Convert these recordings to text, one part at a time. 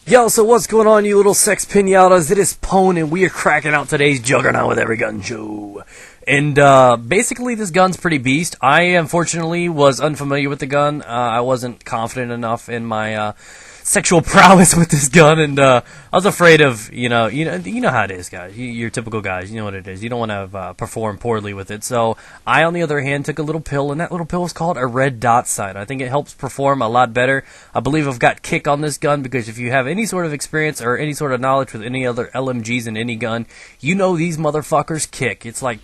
Yo, so what's going on, you little sex pinatas? It is Pone, and we are cracking out today's Juggernaut with Every Gun Show. And, basically, this gun's pretty beast. I, unfortunately, was unfamiliar with the gun. I wasn't confident enough in my, sexual prowess with this gun, and, I was afraid of, you know how it is, guys. You're typical guys, you know what it is. You don't want to, perform poorly with it. So, I, on the other hand, took a little pill, and that little pill is called a red dot sight. I think it helps perform a lot better. I believe I've got kick on this gun, because if you have any sort of experience or any sort of knowledge with any other LMGs in any gun, you know these motherfuckers kick. It's like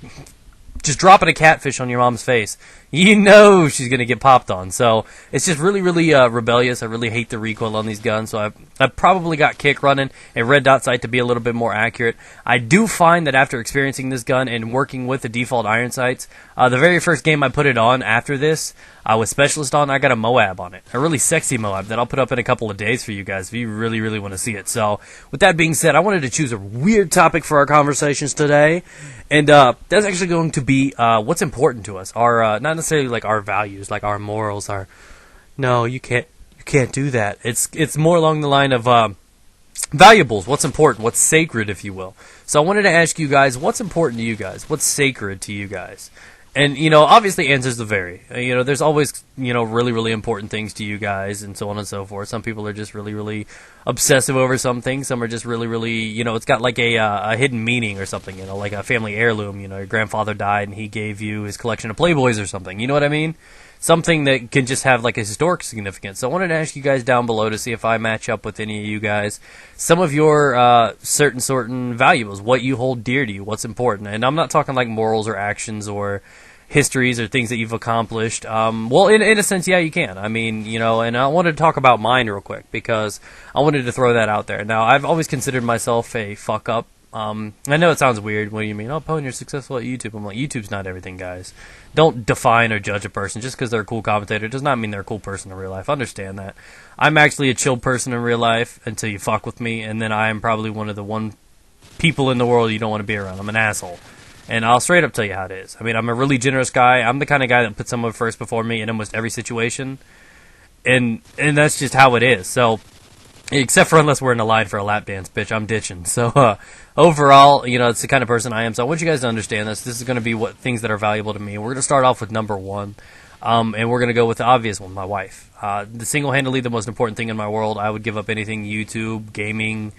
just dropping a catfish on your mom's face. You know she's going to get popped on. So it's just really, really rebellious. I really hate the recoil on these guns. So I've probably got kick running and red dot sight to be a little bit more accurate. I do find that after experiencing this gun and working with the default iron sights, the very first game I put it on after this, with Specialist on, I got a Moab on it. A really sexy Moab that I'll put up in a couple of days for you guys if you really, really want to see it. So with that being said, I wanted to choose a weird topic for our conversations today. And that's actually going to be what's important to us. Our not necessarily like our values, like our morals. No, you can't do that. It's more along the line of valuables. What's important? What's sacred, if you will. So I wanted to ask you guys, what's important to you guys? What's sacred to you guys? And, obviously answers will vary. There's always, really, really important things to you guys and so on and so forth. Some people are just really, really obsessive over some things. Some are just really, really, it's got like a hidden meaning or something, like a family heirloom. Your grandfather died and he gave you his collection of Playboys or something. You know what I mean? Something that can just have like a historic significance. So I wanted to ask you guys down below to see if I match up with any of you guys. Some of your certain valuables, what you hold dear to you, what's important. And I'm not talking like morals or actions or histories or things that you've accomplished. Well, in a sense, yeah, you can. I mean, and I wanted to talk about mine real quick because I wanted to throw that out there. Now, I've always considered myself a fuck up. I know it sounds weird. What do you mean? Oh, Pone, you're successful at YouTube. I'm like, YouTube's not everything, guys. Don't define or judge a person just because they're a cool commentator. Does not mean they're a cool person in real life. Understand that. I'm actually a chill person in real life until you fuck with me, and then I am probably one of the one people in the world you don't want to be around. I'm an asshole. And I'll straight up tell you how it is. I mean, I'm a really generous guy. I'm the kind of guy that puts someone first before me in almost every situation. And that's just how it is. So, except for unless we're in a line for a lap dance, bitch, I'm ditching. So, overall, it's the kind of person I am. So I want you guys to understand this. This is going to be what things that are valuable to me. We're going to start off with number one. And we're going to go with the obvious one, my wife. The single-handedly the most important thing in my world. I would give up anything, YouTube, gaming,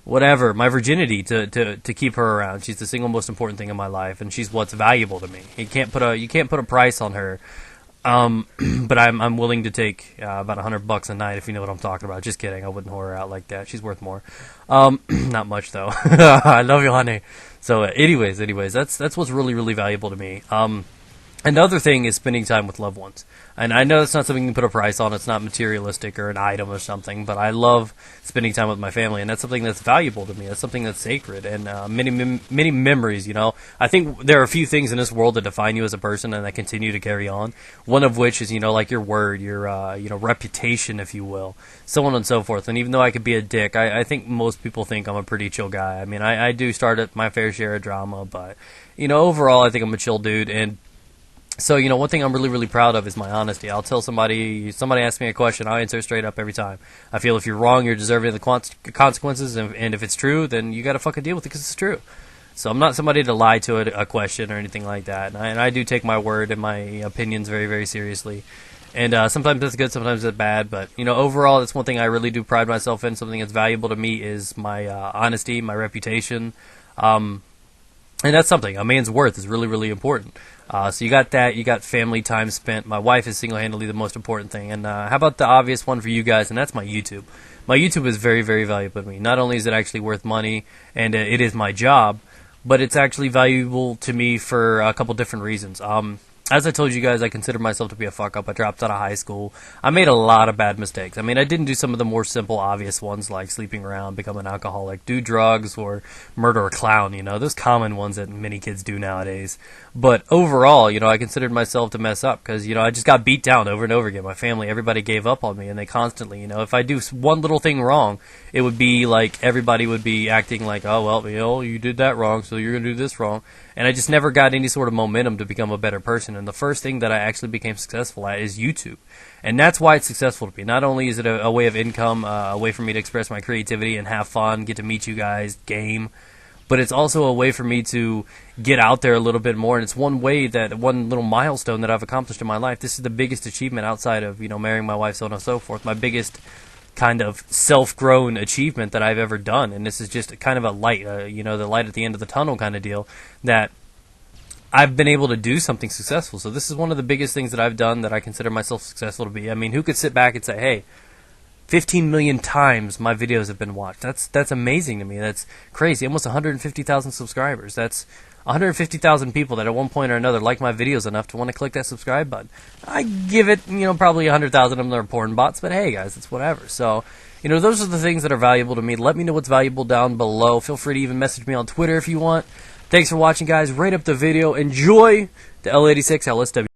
whatever, my virginity to keep her around. She's the single most important thing in my life, and she's what's valuable to me. You can't put a price on her. But I'm willing to take about $100 a night if you know what I'm talking about. Just kidding, I wouldn't whore her out like that. She's worth more. Not much though. I love you, honey. So, anyways, that's what's really, really valuable to me. Another thing is spending time with loved ones. And I know it's not something you can put a price on. It's not materialistic or an item or something. But I love spending time with my family. And that's something that's valuable to me. That's something that's sacred. And many memories, I think there are a few things in this world that define you as a person and that continue to carry on. One of which is, like your word, your, reputation, if you will. So on and so forth. And even though I could be a dick, I think most people think I'm a pretty chill guy. I mean, I do start at my fair share of drama. But, overall, I think I'm a chill dude. And so, one thing I'm really, really proud of is my honesty. I'll tell somebody asks me a question, I'll answer straight up every time. I feel if you're wrong, you're deserving of the consequences, and if it's true, then you got to fucking deal with it because it's true. So I'm not somebody to lie to a question or anything like that. And I do take my word and my opinions very, very seriously. And sometimes that's good, sometimes that's bad. But, overall, that's one thing I really do pride myself in. Something that's valuable to me is my honesty, my reputation. And that's something. A man's worth is really, really important. So you got that. You got family time spent. My wife is single-handedly the most important thing. And how about the obvious one for you guys? And that's my YouTube. My YouTube is very, very valuable to me. Not only is it actually worth money, and it is my job, but it's actually valuable to me for a couple different reasons. As I told you guys, I consider myself to be a fuck-up. I dropped out of high school. I made a lot of bad mistakes. I mean, I didn't do some of the more simple, obvious ones like sleeping around, become an alcoholic, do drugs, or murder a clown, those common ones that many kids do nowadays. But overall, I considered myself to mess up because, I just got beat down over and over again. My family, everybody gave up on me, and they constantly, if I do one little thing wrong, it would be like everybody would be acting like, oh, well, you did that wrong, so you're going to do this wrong. and I just never got any sort of momentum to become a better person. And the first thing that I actually became successful at is YouTube. And that's why it's successful to me. Not only is it a way of income, a way for me to express my creativity and have fun, get to meet you guys, game, but it's also a way for me to get out there a little bit more. And it's one way that, one little milestone that I've accomplished in my life. This is the biggest achievement outside of, marrying my wife, so on and so forth. My biggest kind of self-grown achievement that I've ever done. And this is just kind of a light, the light at the end of the tunnel kind of deal, that I've been able to do something successful. So this is one of the biggest things that I've done that I consider myself successful to be. I mean, who could sit back and say, hey, 15 million times my videos have been watched. That's amazing to me. That's crazy. Almost 150,000 subscribers. That's 150,000 people that at one point or another like my videos enough to want to click that subscribe button. I give it, probably 100,000 of them are porn bots, but hey guys, it's whatever. So, those are the things that are valuable to me. Let me know what's valuable down below. Feel free to even message me on Twitter if you want. Thanks for watching, guys. Rate up the video. Enjoy the L86 LSW.